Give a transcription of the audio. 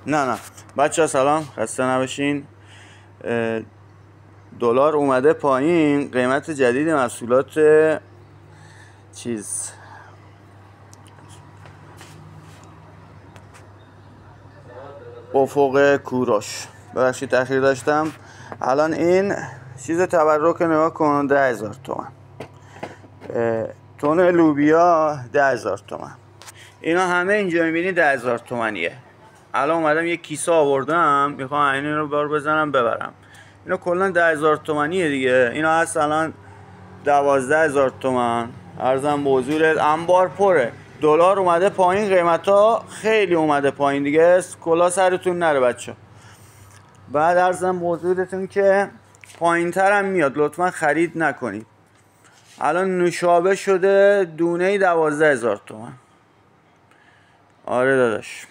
نه بچه ها سلام، خسته نباشین. دلار اومده پایین، قیمت جدید محصولات افق کوروش، ببخشید تأخیر داشتم. الان این چیز تبرک نگاه کن، 10,000 تومن. تون لوبیا 10,000 تومن. اینا همه اینجا میبینی 10,000 تومنیه. الان اومدم یه کیسه آوردم، میخوام این رو بار بزنم ببرم. اینا کلا 10,000 تومنیه دیگه. اینا هست الان 12,000 تومن. عرضم به حضورت انبار پره. دلار اومده پایین، قیمت ها خیلی اومده پایین دیگه. کلا سرتون نره بچه. بعد عرضم به حضورتون که پایین تر هم میاد، لطفا خرید نکنید. الان نوشابه شده دونه 12,000 تومن. آره داداش.